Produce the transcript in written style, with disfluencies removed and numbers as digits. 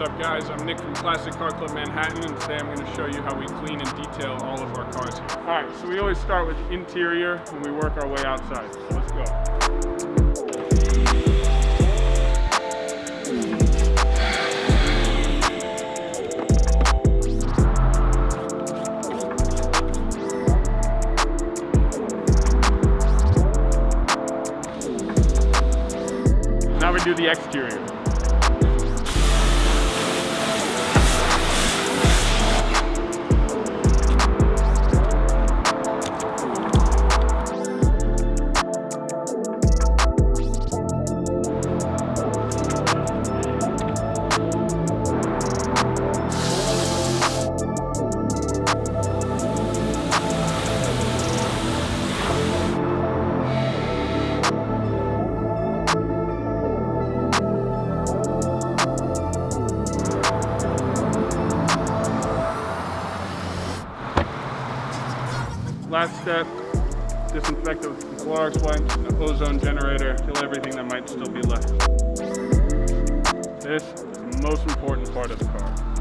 up guys, I'm Nick from Classic Car Club Manhattan, and today I'm going to show you how we clean and detail all of our cars here. Alright, so we always start with the interior and we work our way outside, so let's go. Now we do the exterior. Last step, disinfect it with Clorox wipes and an ozone generator, kill everything that might still be left. This is the most important part of the car.